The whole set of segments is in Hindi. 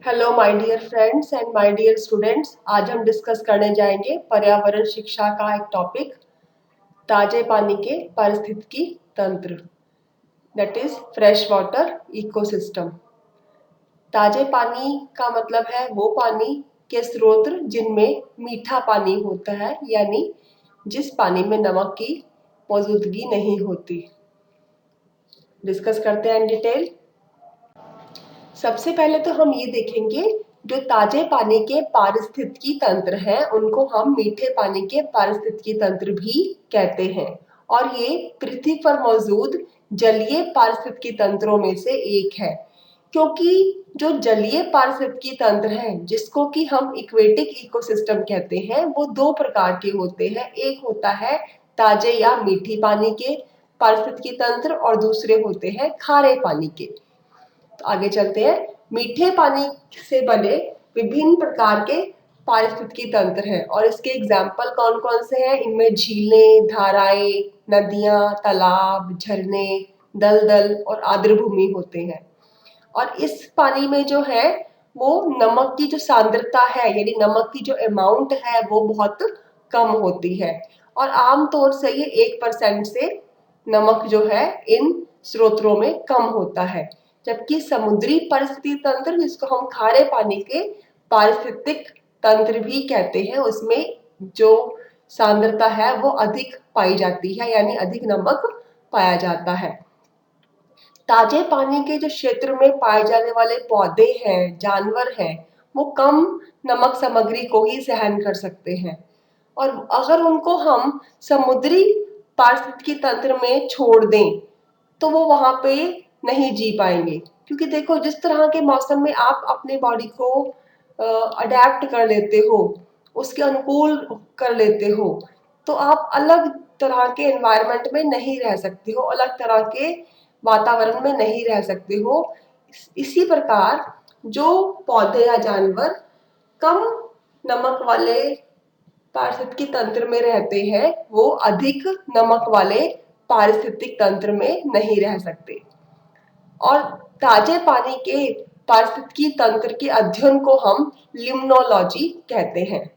Hello my dear friends and my dear students. आज हम डिस्कस करने जाएंगे पर्यावरण शिक्षा का एक टॉपिक, ताजे पानी के पारिस्थितिकी तंत्र, that is fresh water ecosystem. ताजे पानी का मतलब है वो पानी के स्रोत जिनमें मीठा पानी होता है, यानी जिस पानी में नमक की मौजूदगी नहीं होती। डिस्कस करते हैं इन डिटेल। सबसे पहले तो हम ये देखेंगे, जो ताजे पानी के पारिस्थितिकी तंत्र हैं उनको हम मीठे पानी के पारिस्थितिकी तंत्र भी कहते हैं, और ये पृथ्वी पर मौजूद जलीय पारिस्थितिकी तंत्रों में से एक है। क्योंकि जो जलीय पारिस्थितिकी तंत्र है, जिसको कि हम इक्वेटिक इकोसिस्टम कहते हैं, वो दो प्रकार के होते हैं। एक होता है ताजे या मीठी पानी के पारिस्थितिकी तंत्र और दूसरे होते हैं खारे पानी के। तो आगे चलते हैं। मीठे पानी से बने विभिन्न प्रकार के पारिस्थितिकी तंत्र हैं, और इसके एग्जाम्पल कौन कौन से हैं? इनमें झीलें, धाराएं, नदियां, तालाब, झरने, दलदल और आर्द्रभूमि होते हैं। और इस पानी में जो है वो नमक की जो सांद्रता है, यानी नमक की जो अमाउंट है, वो बहुत कम होती है, और आमतौर से ये 1% से नमक जो है इन स्रोतों में कम होता है। जबकि समुद्री पारिस्थितिकी तंत्र, जिसको हम खारे पानी के पारिस्थितिक तंत्र भी कहते हैं, उसमें जो सांद्रता है वो अधिक पाई जाती है, यानी अधिक नमक पाया जाता है। ताजे पानी के जो क्षेत्र में पाए जाने वाले पौधे हैं, जानवर हैं, वो कम नमक सामग्री को ही सहन कर सकते हैं, और अगर उनको हम समुद्री पारिस्थितिकी तंत्र में छोड़ दें तो वो वहां पे नहीं जी पाएंगे। क्योंकि देखो, जिस तरह के मौसम में आप अपने बॉडी को अडेप्ट कर लेते हो, उसके अनुकूल कर लेते हो, तो आप अलग तरह के एनवायरनमेंट में नहीं रह सकते हो, अलग तरह के वातावरण में नहीं रह सकते हो। इसी प्रकार जो पौधे या जानवर कम नमक वाले पारिस्थितिकी तंत्र में रहते हैं, वो अधिक नमक वाले पारिस्थितिक तंत्र में नहीं रह सकते। और ताजे पानी के पारिस्थितिकी तंत्र के अध्ययन को हम लिम्नोलॉजी कहते हैं,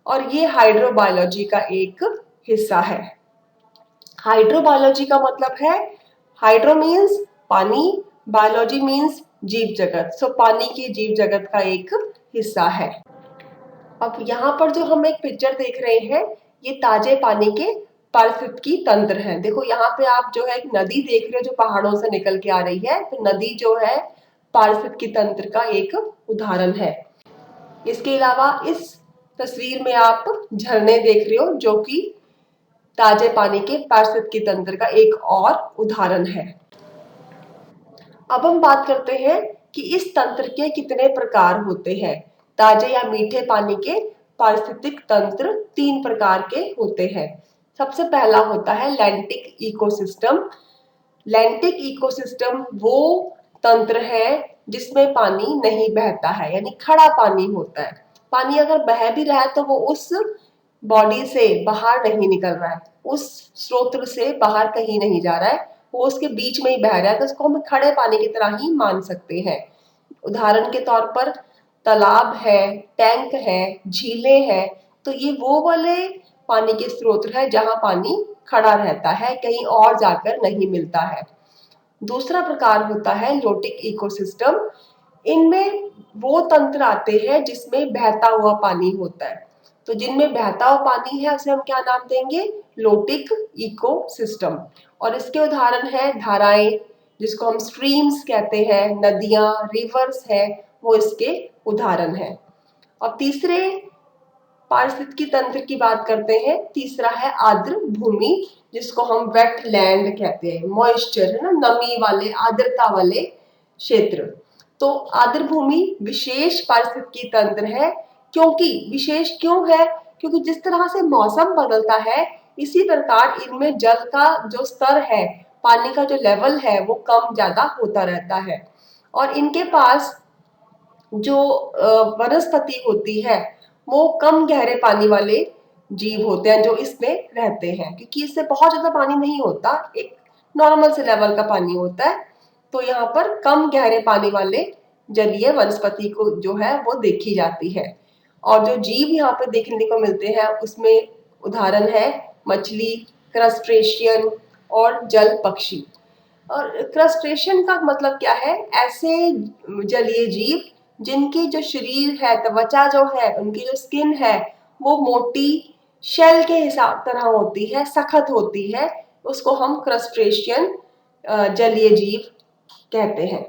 और ये हाइड्रोबायोलॉजी का एक हिस्सा है। हाइड्रोबायोलॉजी का मतलब है, हाइड्रो मीन्स पानी, बायोलॉजी मीन्स जीव जगत, सो पानी के जीव जगत का एक हिस्सा है। अब यहाँ पर जो हम एक पिक्चर देख रहे हैं, ये ताजे पानी के पारिस्थितिकी तंत्र है। देखो यहाँ पे आप जो है एक नदी देख रहे हो जो पहाड़ों से निकल के आ रही है, तो नदी जो है पारिस्थितिकी तंत्र का एक उदाहरण है। इसके अलावा इस तस्वीर में आप झरने देख रहे हो, जो कि ताजे पानी के पारिस्थितिकी तंत्र का एक और उदाहरण है। अब हम बात करते हैं कि इस तंत्र के कितने प्रकार होते हैं। ताजे या मीठे पानी के पारिस्थितिक तंत्र 3 प्रकार के होते हैं। सबसे पहला होता है लैंटिक इकोसिस्टम। लैंटिक इकोसिस्टम वो तंत्र है जिसमें पानी नहीं बहता है, यानी खड़ा पानी होता है। पानी अगर बह भी रहा है तो वो उस बॉडी से बाहर नहीं निकल रहा है, उस स्रोत से बाहर कहीं नहीं जा रहा है, वो उसके बीच में ही बह रहा है, तो उसको हम खड़े पानी की तरह ही मान सकते हैं। उदाहरण के तौर पर तालाब है, टैंक है, झीलें हैं, तो ये वो वाले पानी के स्रोत है जहां पानी खड़ा रहता है, कहीं और जाकर नहीं मिलता है। दूसरा प्रकार होता है लोटिक इकोसिस्टम। इनमें वो तंत्र आते हैं जिसमें बहता हुआ पानी होता है, तो जिनमें बहता हुआ पानी है उसे हम क्या नाम देंगे? Lotic ecosystem. और इसके उदाहरण है धाराएं, जिसको हम स्ट्रीम्स कहते हैं, नदियां, रिवर्स है, वो इसके उदाहरण हैं। और तीसरे पारिस्थितिकी तंत्र की बात करते हैं। तीसरा है आर्द्र भूमि, जिसको हम वेट लैंड कहते हैं, मॉइस्चर है ना, नमी वाले, आर्द्रता वाले क्षेत्र। तो आर्द्र भूमि विशेष पारिस्थितिकी तंत्र है। क्योंकि विशेष क्यों है? क्योंकि जिस तरह से मौसम बदलता है, इसी प्रकार इनमें जल का जो स्तर है, पानी का जो लेवल है, वो कम ज्यादा होता रहता है। और इनके पास जो वनस्पति होती है, वो कम गहरे पानी वाले जीव होते हैं जो इसमें रहते हैं, क्योंकि इससे बहुत ज्यादा पानी नहीं होता, एक नॉर्मल से लेवल का पानी होता है। तो यहाँ पर कम गहरे पानी वाले जलीय वनस्पति को जो है वो देखी जाती है। और जो जीव यहाँ पे देखने को मिलते हैं उसमें उदाहरण है मछली, क्रस्टेशियन और जल पक्षी। और क्रस्टेशियन का मतलब क्या है? ऐसे जलीय जीव जिनकी जो शरीर है, त्वचा जो है, उनकी जो स्किन है वो मोटी शेल के हिसाब तरह होती है, सख्त होती है, उसको हम क्रस्टेशियन जलीय जीव कहते हैं।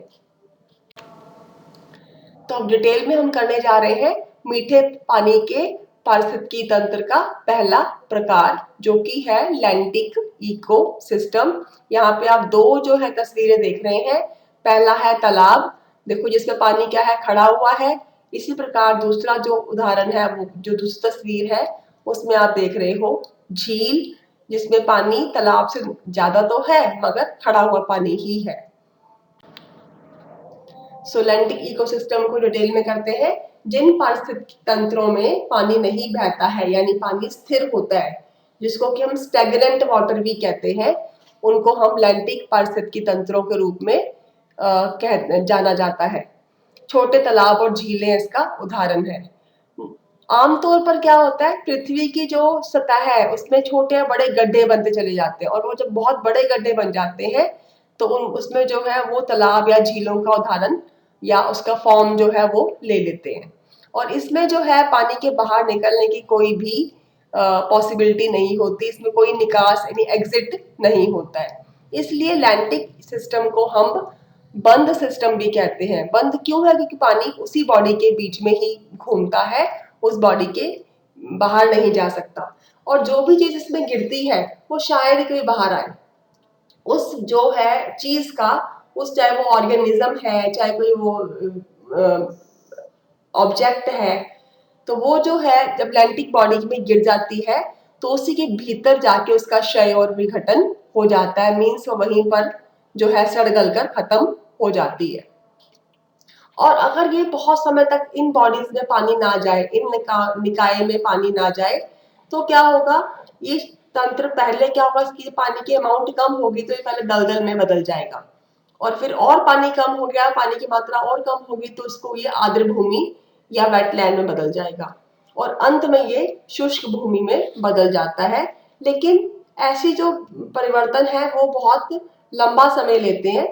तो अब डिटेल में हम करने जा रहे हैं मीठे पानी के पारिस्थितिकी तंत्र का पहला प्रकार, जो कि है लैंटिक इकोसिस्टम। यहाँ पे आप दो जो है तस्वीरें देख रहे हैं। पहला है तालाब, देखो जिसमें पानी क्या है, खड़ा हुआ है। इसी प्रकार दूसरा जो उदाहरण है, वो जो दूसरी तस्वीर है उसमें आप देख रहे हो झील, जिसमें पानी तालाब से ज्यादा तो है मगर खड़ा हुआ पानी ही है। सोलैंटिक इकोसिस्टम को डिटेल में करते हैं। जिन पारिस्थितिक तंत्रों में पानी नहीं बहता है, यानी पानी स्थिर होता है, जिसको कि हम स्टैग्नेंट वाटर भी कहते हैं, उनको हम लैंटिक पारिस्थितिकी तंत्रों के रूप में जाना जाता है। छोटे तालाब और झीलें इसका उदाहरण है। आमतौर पर क्या होता है, पृथ्वी की जो सतह है उसमें छोटे या बड़े गड्ढे बनते चले जाते हैं, और वो जब बहुत बड़े गड्ढे बन जाते हैं तो उसमें जो है वो तालाब या झीलों का उदाहरण या उसका फॉर्म जो है वो ले लेते हैं। और इसमें जो है पानी के बाहर निकलने की कोई भी पॉसिबिलिटी नहीं होती, इसमें कोई निकास यानी एग्जिट नहीं होता है। इसलिए लैंटिक सिस्टम को हम बंद सिस्टम भी कहते हैं। बंद क्यों है? क्योंकि पानी उसी बॉडी के बीच में ही घूमता है, उस बॉडी के बाहर नहीं जा सकता। और जो भी चीज इसमें गिरती है वो शायद कोई बाहर आए, उस जो है चीज का, उस चाहे वो ऑर्गेनिज्म है, चाहे कोई वो ऑब्जेक्ट है, तो वो जो है जब लैंटिक बॉडी में गिर जाती है तो उसी के भीतर जाके उसका क्षय और विघटन हो जाता है। मीन्स वो वहीं पर जो है सड़ गल कर खत्म हो जाती है। और अगर ये बहुत समय तक इन बॉडीज में पानी ना जाए, इन निकाय में पानी ना जाए, तो क्या होगा, ये तंत्र पहले क्या होगा, इसकी पानी की अमाउंट कम होगी तो ये पहले दलदल में बदल जाएगा, और फिर और पानी कम हो गया, पानी की मात्रा और कम होगी तो इसको ये आर्द्र भूमि या वेटलैंड में बदल जाएगा, और अंत में ये शुष्क भूमि में बदल जाता है। लेकिन ऐसी जो परिवर्तन है वो बहुत लंबा समय लेते हैं।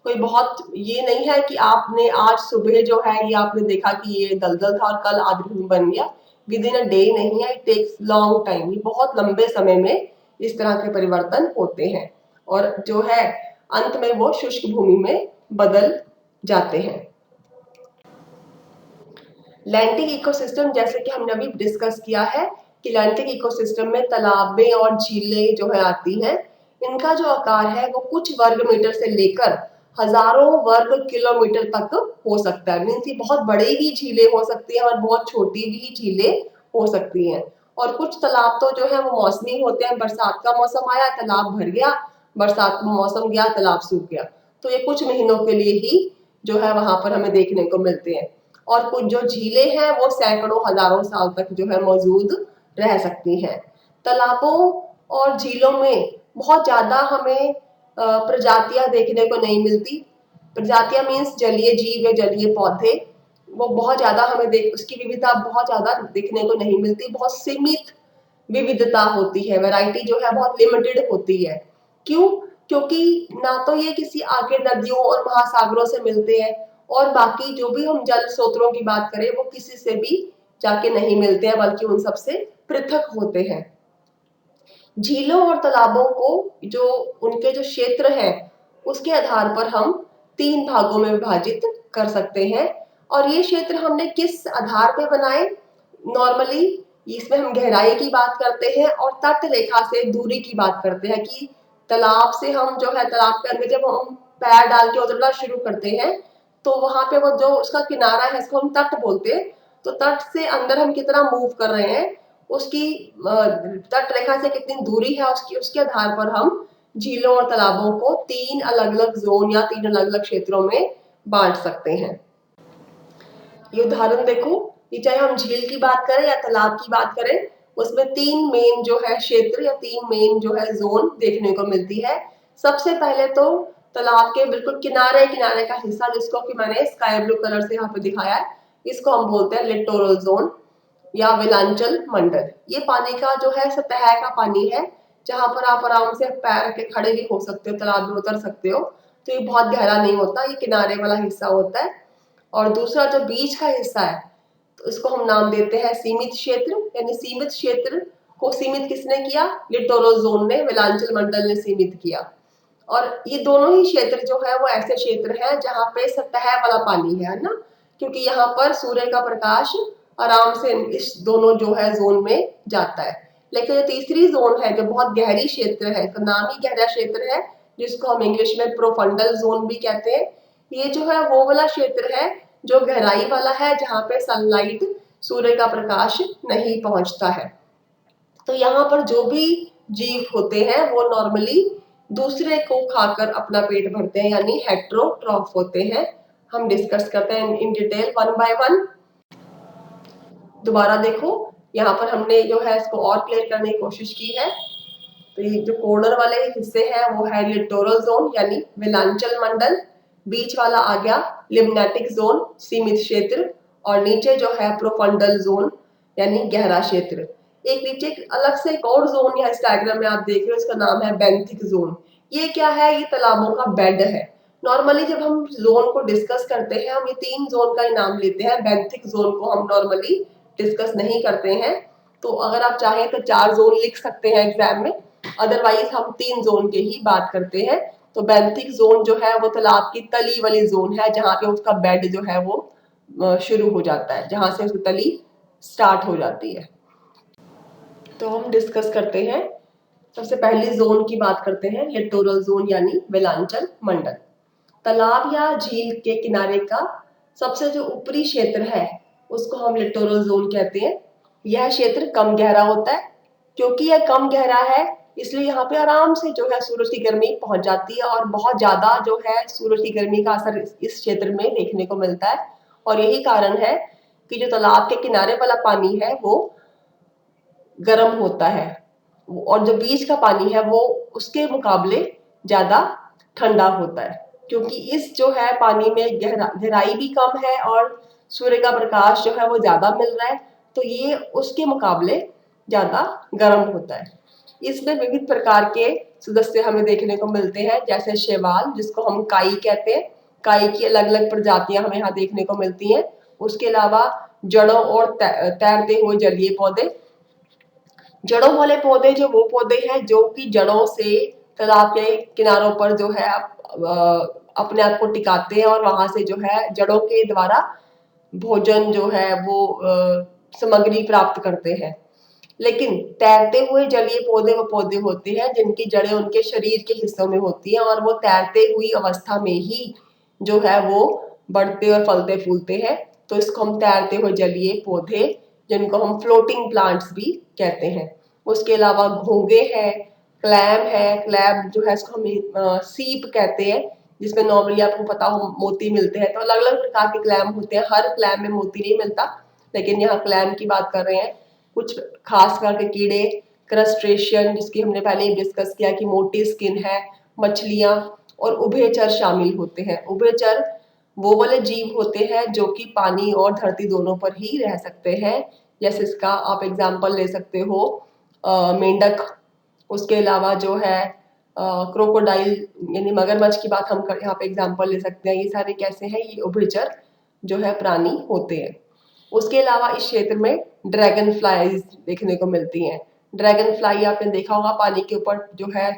कोई बहुत ये नहीं है कि आपने आज सुबह जो है ये आपने देखा कि ये दलदल था और कल आर्द्र बन गया। विद इन अ डे नहीं है, इट टेक्स लॉन्ग टाइम। ये बहुत लंबे समय में इस तरह के परिवर्तन होते हैं और जो है अंत में वो शुष्क भूमि में बदल जाते हैं। लैंटिक इकोसिस्टम, जैसे कि हमने अभी डिस्कस किया है कि लैंटिक इकोसिस्टम में तालाबें और झीलें जो है आती हैं, इनका जो आकार है वो कुछ वर्ग मीटर से लेकर हजारों वर्ग किलोमीटर तक हो सकता है। मीन्स ये बहुत बड़ी भी झीलें हो सकती हैं और बहुत छोटी भी झीलें हो सकती हैं। और कुछ तालाब तो जो है वो मौसमी होते हैं, बरसात का मौसम आया तालाब भर गया, बरसात का मौसम गया तालाब सूख गया, तो ये कुछ महीनों के लिए ही जो है वहां पर हमें देखने को मिलते हैं। और कुछ जो झीलें हैं वो सैकड़ों हजारों साल तक जो है मौजूद रह सकती हैं। तालाबों और झीलों में बहुत ज्यादा हमें प्रजातियां देखने को नहीं मिलती। प्रजातियां मीन्स जलीय जीव या जलीय पौधे, वो बहुत ज्यादा हमें उसकी विविधता बहुत ज्यादा देखने को नहीं मिलती। बहुत सीमित विविधता होती है, वैरायटी जो है बहुत लिमिटेड होती है। क्यों? क्योंकि ना तो ये किसी आगे नदियों और महासागरों से मिलते हैं, और बाकी जो भी हम जल स्रोतों की बात करें वो किसी से भी जाके नहीं मिलते हैं, बल्कि उन सबसे पृथक होते हैं। झीलों और तालाबों को जो उनके जो क्षेत्र है उसके आधार पर हम 3 भागों में विभाजित कर सकते हैं। और ये क्षेत्र हमने किस आधार पे बनाए? नॉर्मली इसमें हम गहराई की बात करते हैं और तट रेखा से दूरी की बात करते हैं, कि तालाब से हम जो है तालाब के अंदर जब हम पैर डाल के उतरना शुरू करते हैं तो वहां पे वो जो उसका किनारा है इसको हम तट बोलते हैं। तो तट से अंदर हम कितना मूव कर रहे हैं, उसकी तट रेखा से कितनी दूरी है, उसके आधार पर हम झीलों और तालाबों को 3 अलग अलग जोन या 3 अलग अलग क्षेत्रों में बांट सकते हैं। ये उदाहरण देखो, ये चाहे हम झील की बात करें या तालाब की बात करें, उसमें 3 मेन जो है क्षेत्र या 3 मेन जो है जोन देखने को मिलती है। सबसे पहले तो तालाब के बिल्कुल किनारे किनारे का हिस्सा, जिसको कि मैंने स्काई ब्लू कलर से यहाँ पे दिखाया है, इसको हम बोलते हैं लिटोरल जोन या विलांचल मंडल। ये पानी का जो है सतह का पानी है, जहां पर आप आराम से पैर के खड़े भी हो सकते हो, तालाब में उतर सकते हो। तो ये बहुत गहरा नहीं होता, ये किनारे वाला हिस्सा होता है। और दूसरा जो बीच का हिस्सा है, तो इसको हम नाम देते हैं सीमित क्षेत्र। यानी सीमित क्षेत्र को सीमित किसने किया? लिटोरल जोन ने, विलांचल मंडल ने सीमित किया। और ये दोनों ही क्षेत्र जो है वो ऐसे क्षेत्र हैं जहाँ पे सतह वाला पानी है ना, क्योंकि यहाँ पर सूर्य का प्रकाश आराम से इस दोनों जो है जोन में जाता है। लेकिन जो तीसरी जोन है, जो बहुत गहरी क्षेत्र है, तो नाम ही गहरा क्षेत्र है, जिसको हम इंग्लिश में प्रोफंडल जोन भी कहते हैं। ये जो है वो वाला क्षेत्र है जो गहराई वाला है, जहाँ पे सनलाइट, सूर्य का प्रकाश नहीं पहुंचता है। तो यहाँ पर जो भी जीव होते हैं वो नॉर्मली दूसरे को खाकर अपना पेट भरते हैं, यानी हेट्रोट्रॉफ होते हैं। हम डिस्कस करते हैं in detail one by one. दोबारा देखो, यहाँ पर हमने जो है इसको और क्लियर करने की कोशिश की है। तो ये जो कॉर्नर वाले हिस्से हैं वो है लिटोरल जोन यानी विलांचल मंडल, बीच वाला आ गया लिम्नेटिक जोन सीमित क्षेत्र, और नीचे जो है प्रोफंडल जोन यानी गहरा क्षेत्र। एक नीचे अलग से एक और जोन यहाँ इस डायग्राम में आप देख रहे हो, इसका नाम है बेंथिक जोन। ये क्या है? ये तालाबों का बेड है। नॉर्मली जब हम जोन को डिस्कस करते हैं, हम ये 3 जोन का ही नाम लेते हैं। बेंथिक जोन को हम नॉर्मली डिस्कस नहीं करते हैं। तो अगर आप चाहें तो 4 जोन लिख सकते हैं एग्जाम में, अदरवाइज हम 3 जोन के ही बात करते हैं। तो बेंथिक जोन जो है वो तालाब की तली वाली जोन है, जहाँ पे उसका बेड जो है वो शुरू हो जाता है, जहाँ से उसकी तली स्टार्ट हो जाती है। तो हम डिस्कस करते हैं, सबसे पहली जोन की बात करते हैं, लिटोरल जोन यानी विलांचल मंडल। तालाब या झील के किनारे का सबसे जो ऊपरी क्षेत्र है उसको हम लिटोरल जोन कहते हैं। यह क्षेत्र कम गहरा होता है। क्योंकि यह कम गहरा है, इसलिए यहाँ पे आराम से जो है सूरज की गर्मी पहुंच जाती है, और बहुत ज्यादा जो है सूरज की गर्मी का असर इस क्षेत्र में देखने को मिलता है। और यही कारण है कि जो तालाब के किनारे वाला पानी है वो गर्म होता है, और जो बीच का पानी है वो उसके मुकाबले ज्यादा ठंडा होता है। क्योंकि इस जो है पानी में गहराई भी कम है और सूर्य का प्रकाश जो है वो ज्यादा मिल रहा है, तो ये उसके मुकाबले ज्यादा गर्म होता है। इसमें विविध प्रकार के सदस्य हमें देखने को मिलते हैं, जैसे शैवाल, जिसको हम काई कहते हैं। काई की अलग अलग प्रजातियां हमें यहाँ देखने को मिलती हैं। उसके अलावा जड़ों और तैरते हुए जलीय पौधे। जड़ों वाले पौधे जो वो पौधे हैं जो कि जड़ों से तालाब के किनारों पर जो है अपने आप को टिकाते हैं, और वहां से जो है जड़ों के द्वारा भोजन जो है वो सामग्री प्राप्त करते हैं। लेकिन तैरते हुए जलीय पौधे वो पौधे होते हैं जिनकी जड़ें उनके शरीर के हिस्सों में होती हैं, और वो तैरते हुई अवस्था में ही जो है वो बढ़ते और फलते फूलते हैं। तो इसको हम तैरते हुए जलीय पौधे, जिनको हम फ्लोटिंग प्लांट्स भी कहते हैं। उसके अलावा घोंगे हैं, क्लैम है। क्लैम जो है इसको हम सीप कहते हैं, जिसमें नॉर्मली आपको पता हो मोती मिलते हैं। तो अलग अलग प्रकार के क्लैम होते हैं, हर क्लैम में मोती नहीं मिलता, लेकिन यहाँ क्लैम की बात कर रहे हैं। कुछ खास करके कीड़े, क्रस्टेशियन, जिसकी हमने पहले ही डिस्कस किया कि मोटी स्किन है, मछलियां, और उभयचर शामिल होते हैं। उभयचर वो वाले जीव होते हैं जो कि पानी और धरती दोनों पर ही रह सकते हैं। जैसे इसका आप एग्जाम्पल ले सकते हो मेंढक। उसके अलावा जो है क्रोकोडाइल यानी मगरमच्छ की बात हम यहाँ पे एग्जाम्पल ले सकते हैं। ये सारे कैसे हैं? ये उभयचर जो है प्राणी होते हैं। उसके अलावा इस क्षेत्र में ड्रैगन फ्लाईज देखने को मिलती हैं। ड्रैगन फ्लाई आपने देखा होगा, पानी के ऊपर जो है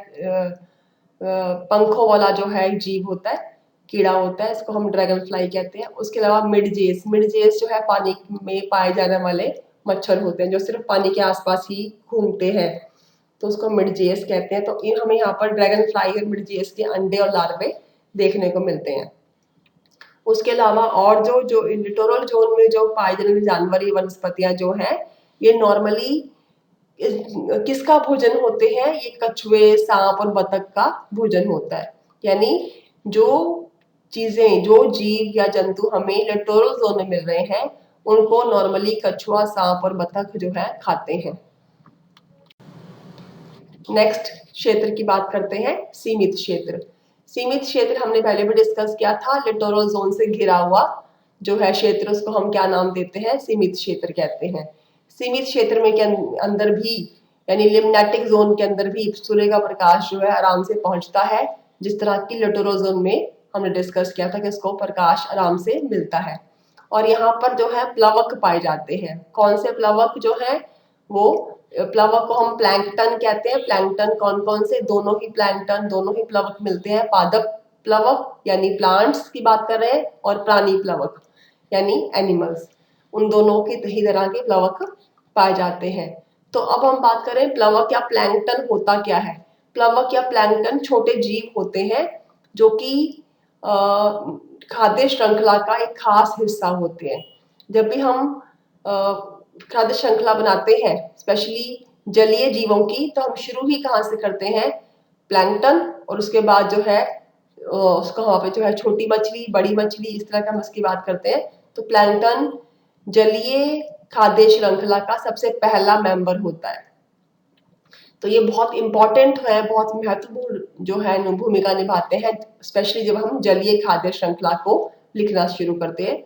पंखों वाला जो है जीव होता है, कीड़ा होता है, इसको हम ड्रैगन फ्लाई कहते हैं। उसके अलावा मिडजेस, मिडजेस जो है पानी में पाए जाने वाले मच्छर होते हैं जो सिर्फ पानी के आसपास ही घूमते हैं, तो उसको मिडजेस कहते हैं। तो इन हमें यहाँ पर ड्रैगन फ्लाई और मिडजेस के अंडे और लार्वे देखने को मिलते हैं। उसके अलावा और जो जो लिटोरल जोन में जो पाए जाने वाली जानवर या वनस्पतियां जो है, ये नॉर्मली किसका भोजन होते हैं? ये कछुए, सांप और बतख का भोजन होता है। यानी जो चीजें, जो जीव या जंतु हमें लिटोरल जोन में मिल रहे हैं, उनको नॉर्मली कछुआ, सांप और बतख जो है खाते हैं। नेक्स्ट क्षेत्र की बात करते हैं, सीमित क्षेत्र। सीमित क्षेत्र हमने पहले भी डिस्कस किया था, लिटोरल जोन से घिरा हुआ जो है क्षेत्र, उसको हम क्या नाम देते हैं, सीमित क्षेत्र कहते हैं। सीमित क्षेत्र में के अंदर भी यानी लिम्फेटिक जोन के अंदर भी सूर्य का प्रकाश जो है आराम से पहुंचता है, जिस तरह की लिटोरल जोन में हमने डिस्कस किया था कि इसको प्रकाश आराम से मिलता है। और यहाँ पर जो है प्लवक पाए जाते हैं। कौन से प्लवक जो है, वो प्लवक को हम प्लैंकटन कहते हैं। प्लैंकटन कौन कौन से, दोनों ही प्लैंकटन, दोनों ही प्लवक मिलते हैं। पादप प्लवक यानी प्लांट्स की बात कर रहे हैं, और प्राणी प्लवक यानी एनिमल्स, उन दोनों की ही तरह के प्लवक पाए जाते हैं। तो अब हम बात करें प्लवक या प्लैंकटन होता क्या है। प्लवक या प्लैंकटन छोटे जीव होते हैं जो कि खाद्य श्रृंखला का एक खास हिस्सा होते हैं। जब भी हम खाद्य श्रृंखला बनाते हैं, स्पेशली जलीय जीवों की, तो हम शुरू ही कहाँ से करते हैं, प्लैंकटन, और उसके बाद जो है उसको वहाँ पे जो है छोटी मछली, बड़ी मछली, इस तरह का हम उसकी बात करते हैं। तो प्लैंकटन जलीय खाद्य श्रृंखला का सबसे पहला मेंबर होता है। तो ये बहुत इंपॉर्टेंट है, बहुत महत्वपूर्ण जो है भूमिका निभाते हैं, स्पेशली जब हम जलीय खाद्य श्रृंखला को लिखना शुरू करते हैं।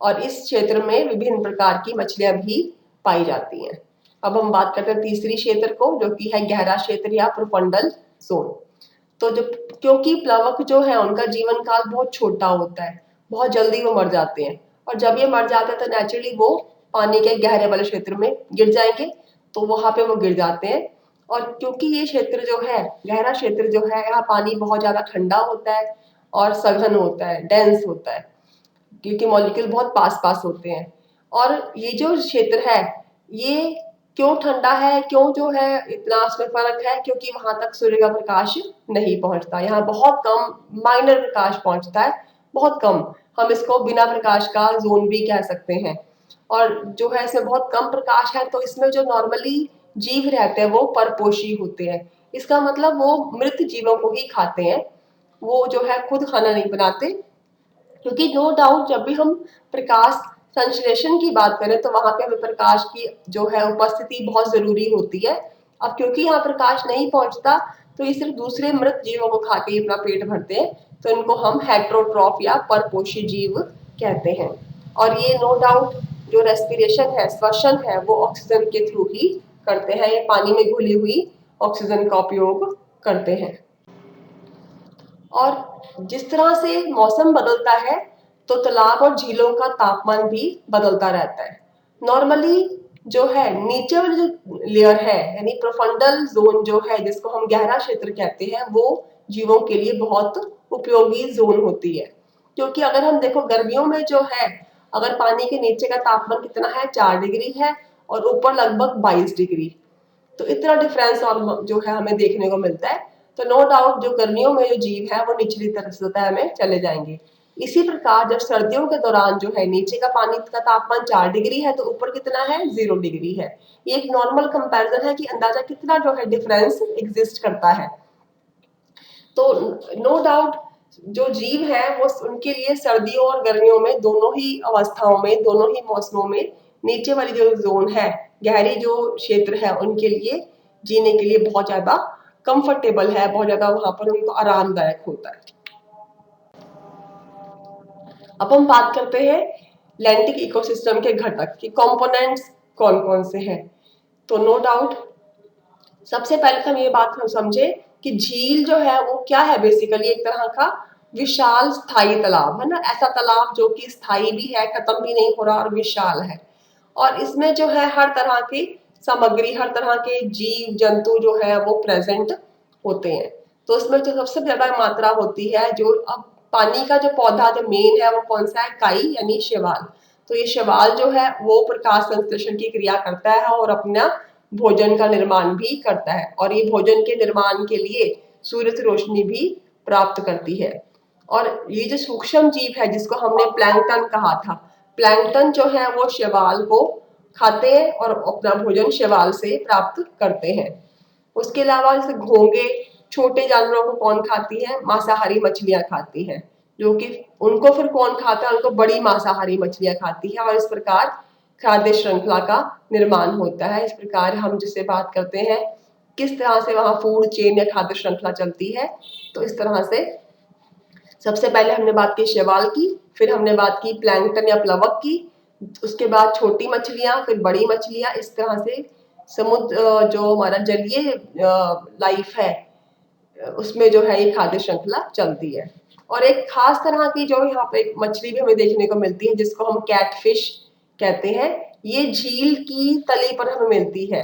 और इस क्षेत्र में विभिन्न प्रकार की मछलियां भी पाई जाती हैं। अब हम बात करते हैं तीसरी क्षेत्र को, जो कि है गहरा क्षेत्र या प्रोफंडल जोन। तो जो क्योंकि प्लवक जो है उनका जीवन काल बहुत छोटा होता है, बहुत जल्दी वो मर जाते हैं, और जब ये मर जाते हैं तो नेचुरली वो पानी के गहरे वाले क्षेत्र में गिर जाएंगे, तो वहां पे वो गिर जाते हैं। और क्योंकि ये क्षेत्र जो है, गहरा क्षेत्र जो है, यहाँ पानी बहुत ज्यादा ठंडा होता है और सघन होता है, डेंस होता है, क्योंकि मॉलिक्यूल बहुत पास पास होते हैं। और ये जो क्षेत्र है, ये क्यों ठंडा है, क्यों जो है इतना उसमें फर्क है, क्योंकि वहां तक सूर्य का प्रकाश नहीं पहुंचता। यहाँ बहुत कम माइनर प्रकाश पहुंचता है, बहुत कम। हम इसको बिना प्रकाश का जोन भी कह सकते हैं। और जो है इसमें बहुत कम प्रकाश है, तो इसमें जो नॉर्मली जीव रहते हैं वो परपोषी होते हैं। इसका मतलब वो मृत जीवों को ही खाते हैं, वो जो है खुद खाना नहीं बनाते। क्योंकि नो डाउट जब भी हम प्रकाश संश्लेषण की बात करें तो वहां पे हमें प्रकाश की जो है उपस्थिति बहुत जरूरी होती है। अब क्योंकि यहाँ प्रकाश नहीं पहुंचता, तो ये सिर्फ दूसरे मृत जीवों को खा के अपना पेट भरते हैं, तो इनको हम हेट्रोट्रॉफ या परपोषी जीव कहते हैं। और ये नो डाउट जो रेस्पिरेशन है, श्वसन है, वो ऑक्सीजन के थ्रू ही करते हैं। ये पानी में घुली हुई ऑक्सीजन का उपयोग करते हैं। और जिस तरह से मौसम बदलता है, तो तालाब और झीलों का तापमान भी बदलता रहता है। नॉर्मली जो है नीचे वाली जो लेयर है, यानी प्रोफंडल जोन जो है, जिसको हम गहरा क्षेत्र कहते हैं, वो जीवों के लिए बहुत उपयोगी जोन होती है। क्योंकि अगर हम देखो गर्मियों में जो है, अगर पानी के नीचे का तापमान कितना है, 4 डिग्री है, और ऊपर लगभग 22 डिग्री, तो इतना डिफरेंस और जो है हमें देखने को मिलता है। तो नो डाउट जो गर्मियों में जो जीव है वो निचली तरफ सतह में चले जाएंगे। इसी प्रकार जब सर्दियों के दौरान जो है नीचे का पानी का तापमान 4 डिग्री है, तो ऊपर कितना है, 0 डिग्री है। ये एक नॉर्मल कंपैरिजन है कि अंदाजा कितना जो है डिफरेंस एग्जिस्ट करता है। तो नो डाउट जो जीव है वो उनके लिए सर्दियों और गर्मियों में, दोनों ही अवस्थाओं में, दोनों ही मौसमों में, नीचे वाली जो जोन है, गहरी जो क्षेत्र है, उनके लिए जीने के लिए बहुत ज्यादा कंफर्टेबल है, बहुत ज्यादा वहां पर उनको आरामदायक होता है। अब हम बात करते हैं लैंटिक इकोसिस्टम के घटक की कंपोनेंट्स कौन कौन से हैं। तो नो डाउट सबसे पहले तो हम ये बात हम समझे कि झील जो है वो क्या है, बेसिकली एक तरह का विशाल स्थायी तालाब है ना, ऐसा तालाब जो कि स्थायी भी है, खत्म भी नहीं हो रहा, और विशाल है। और इसमें जो है हर तरह की सामग्री, हर तरह के जीव जंतु जो है वो प्रेजेंट होते हैं। तो इसमें जो सबसे ज्यादा मात्रा होती है, जो अब पानी का जो पौधा जो मेन है वो कौन सा है, काई यानी शैवाल। तो ये शैवाल जो है वो प्रकाश संश्लेषण की क्रिया करता है और अपना भोजन का निर्माण भी करता है, और ये भोजन के निर्माण के लिए सूर्य से रोशनी भी प्राप्त करती है। और ये जो सूक्ष्म जीव है जिसको हमने प्लैंकटन कहा था, प्लैंकटन जो है वो शैवाल को खाते हैं और अपना भोजन शैवाल से प्राप्त करते हैं। उसके अलावा जैसे घोंगे, छोटे जानवरों को कौन खाती है, मांसाहारी मछलियां खाती हैं, जो कि उनको फिर कौन खाता है, उनको बड़ी मांसाहारी मछलियां खाती है, और इस प्रकार खाद्य श्रृंखला का निर्माण होता है। इस प्रकार हम जिसे बात करते हैं किस तरह से वहां फूड चेन या खाद्य श्रृंखला चलती है, तो इस तरह से सबसे पहले हमने बात की शैवाल की, फिर हमने बात की प्लैंकटन या प्लवक की, उसके बाद छोटी मछलियां, फिर बड़ी मछलियां। इस तरह से समुद्र जो हमारा जलीय लाइफ है उसमें जो है ये खाद्य श्रृंखला चलती है। और एक खास तरह की जो यहाँ पे एक मछली भी हमें देखने को मिलती है जिसको हम कैटफिश कहते हैं। ये झील की तली पर हमें मिलती है,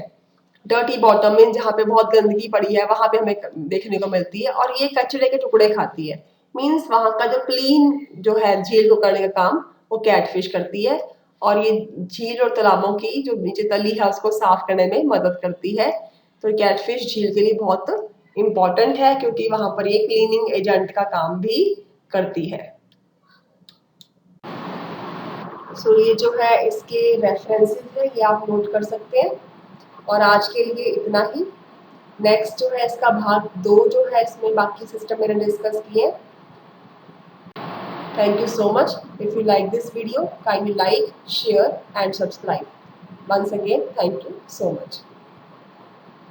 डर्टी बॉटम में, जहाँ पे बहुत गंदगी पड़ी है वहां पे हमें देखने को मिलती है। और ये कचरे के टुकड़े खाती है। मीन्स वहां का जो क्लीन जो है झील को करने का काम वो कैटफिश करती है। और ये झील और तालाबों की जो नीचे तली है उसको साफ करने में मदद करती है। तो कैटफिश झील के लिए बहुत इम्पोर्टेंट है क्योंकि वहां पर ये क्लीनिंग एजेंट का काम भी करती है। सो ये जो है इसके रेफरेंसेस है ये आप नोट कर सकते हैं। और आज के लिए इतना ही। नेक्स्ट जो है इसका भाग 2 जो है इसमें बाकी सिस्टम मैंने डिस्कस किए। Thank you so much. If you like this video, kindly like, share and subscribe. Once again, thank you so much.